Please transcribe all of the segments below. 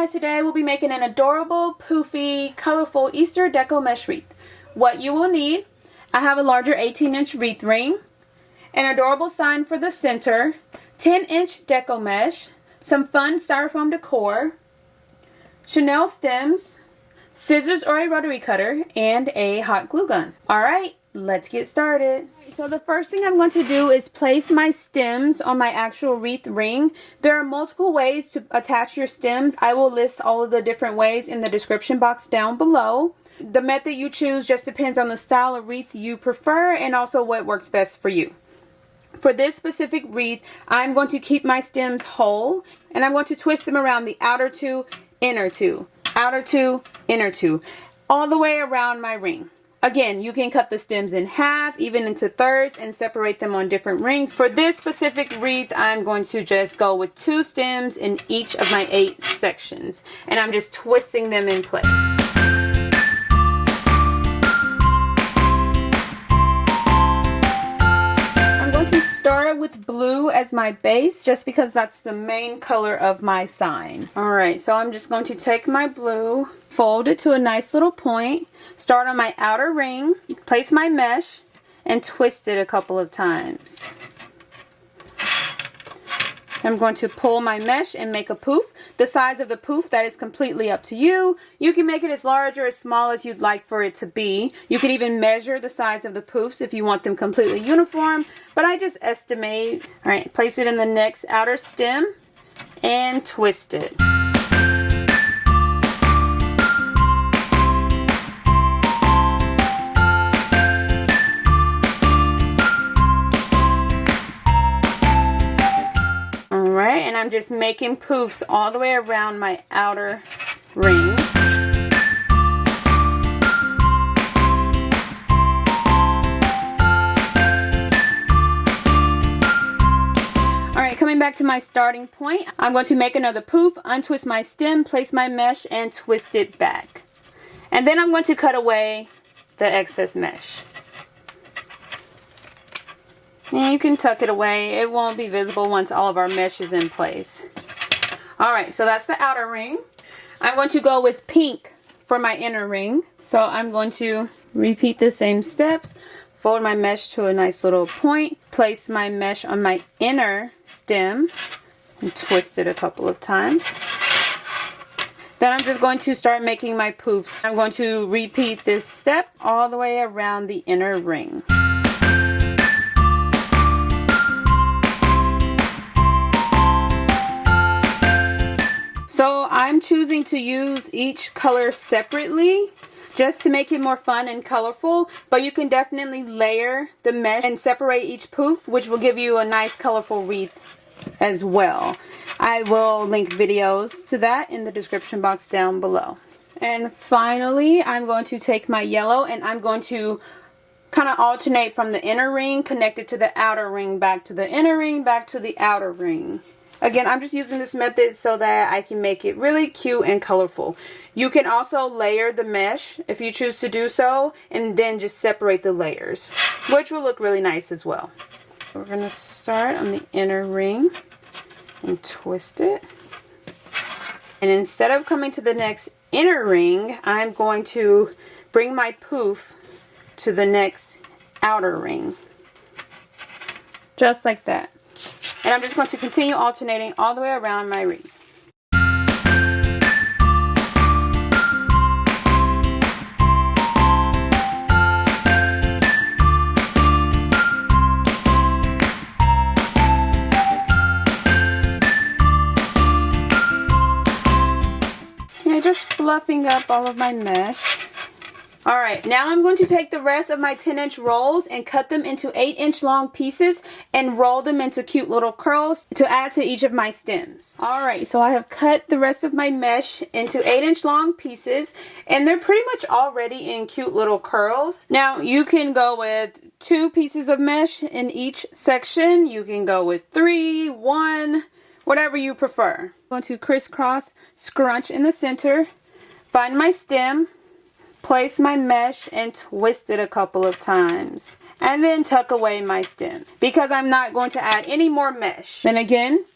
guys, today we'll be making an adorable, poofy, colorful Easter deco mesh wreath. What you will need, I have a larger 18-inch wreath ring, an adorable sign for the center, 10-inch deco mesh, some fun styrofoam decor, Chanel stems, scissors or a rotary cutter, and a hot glue gun. Alright, let's get started. So the first thing I'm going to do is place my stems on my actual wreath ring. There are multiple ways to attach your stems. I will list all of the different ways in the description box down below. The method you choose just depends on the style of wreath you prefer and also what works best for you. For this specific wreath, I'm going to keep my stems whole and I'm going to twist them around the outer two, inner two, outer two, inner two, all the way around my ring. Again, you can cut the stems in half, even into thirds, and separate them on different rings. For this specific wreath, I'm going to just go with 2 stems in each of my 8 sections. And I'm just twisting them in place. I'm going to start with blue as my base, just because that's the main color of my sign. Alright, so I'm just going to take my blue, fold it to a nice little point, start on my outer ring, place my mesh, and twist it a couple of times. I'm going to pull my mesh and make a poof. The size of the poof, that is completely up to you. You can make it as large or as small as you'd like for it to be. You can even measure the size of the poofs if you want them completely uniform, but I just estimate. Alright, place it in the next outer stem and twist it. And I'm just making poofs all the way around my outer ring. Alright, coming back to my starting point, I'm going to make another poof, untwist my stem, place my mesh, and twist it back. And then I'm going to cut away the excess mesh. And you can tuck it away. It won't be visible once all of our mesh is in place. Alright, so that's the outer ring. I'm going to go with pink for my inner ring. So I'm going to repeat the same steps. Fold my mesh to a nice little point. Place my mesh on my inner stem. And twist it a couple of times. Then I'm just going to start making my poofs. I'm going to repeat this step all the way around the inner ring. So I'm choosing to use each color separately just to make it more fun and colorful, but you can definitely layer the mesh and separate each poof, which will give you a nice colorful wreath as well. I will link videos to that in the description box down below. And finally, I'm going to take my yellow and I'm going to kind of alternate from the inner ring, connect it to the outer ring, back to the inner ring, back to the outer ring. Again, I'm just using this method so that I can make it really cute and colorful. You can also layer the mesh if you choose to do so, and then just separate the layers, which will look really nice as well. We're going to start on the inner ring and twist it. And instead of coming to the next inner ring, I'm going to bring my poof to the next outer ring. Just like that. And I'm just going to continue alternating all the way around my wreath. Yeah, just fluffing up all of my mesh. Alright, now I'm going to take the rest of my 10-inch rolls and cut them into 8-inch long pieces and roll them into cute little curls to add to each of my stems. Alright, so I have cut the rest of my mesh into 8-inch long pieces and they're pretty much already in cute little curls. Now, you can go with 2 pieces of mesh in each section. You can go with 3, 1, whatever you prefer. I'm going to crisscross, scrunch in the center, find my stem, place my mesh and twist it a couple of times. And then tuck away my stem because I'm not going to add any more mesh. Then again,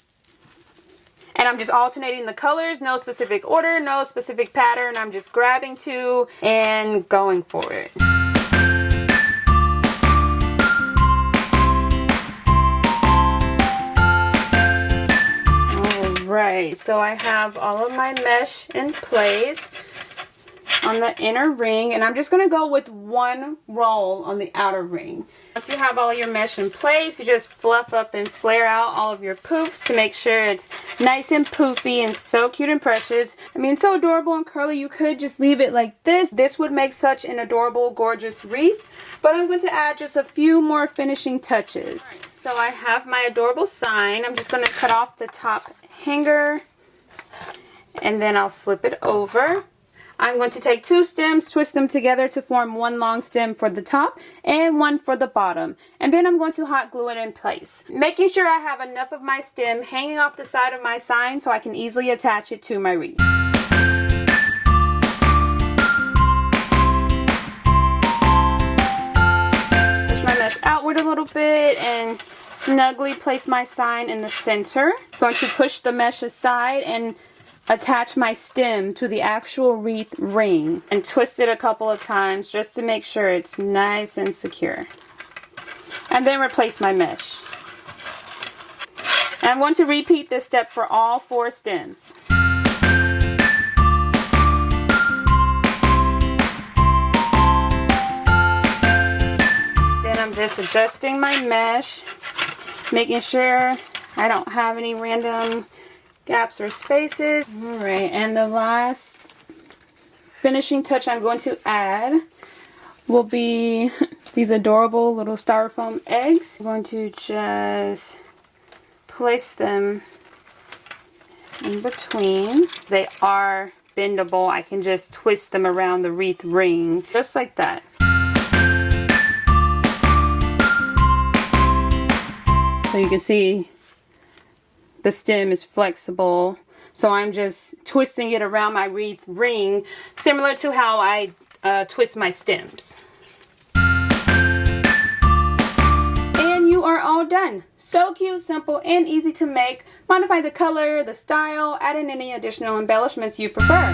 And I'm just alternating the colors, no specific order, no specific pattern. I'm just grabbing two and going for it. Alright, so I have all of my mesh in place on the inner ring, and I'm just going to go with one roll on the outer ring. Once you have all your mesh in place, you just fluff up and flare out all of your poofs to make sure it's nice and poofy and so cute and precious. I mean, so adorable and curly. You could just leave it like this. This would make such an adorable, gorgeous wreath. But I'm going to add just a few more finishing touches. So I have my adorable sign. I'm just going to cut off the top hanger, and then I'll flip it over. I'm going to take two stems, twist them together to form one long stem for the top and one for the bottom. And then I'm going to hot glue it in place, making sure I have enough of my stem hanging off the side of my sign so I can easily attach it to my wreath. Push my mesh outward a little bit and snugly place my sign in the center. I'm going to push the mesh aside and attach my stem to the actual wreath ring and twist it a couple of times just to make sure it's nice and secure. And then replace my mesh. And I'm going to repeat this step for all 4 stems. Then I'm just adjusting my mesh, making sure I don't have any random gaps or spaces. Alright, and the last finishing touch I'm going to add will be these adorable little styrofoam eggs. I'm going to just place them in between. They are bendable. I can just twist them around the wreath ring, just like that. So you can see the stem is flexible, so I'm just twisting it around my wreath ring, similar to how I twist my stems. And you are all done. So cute, simple, and easy to make. Modify the color, the style, add in any additional embellishments you prefer.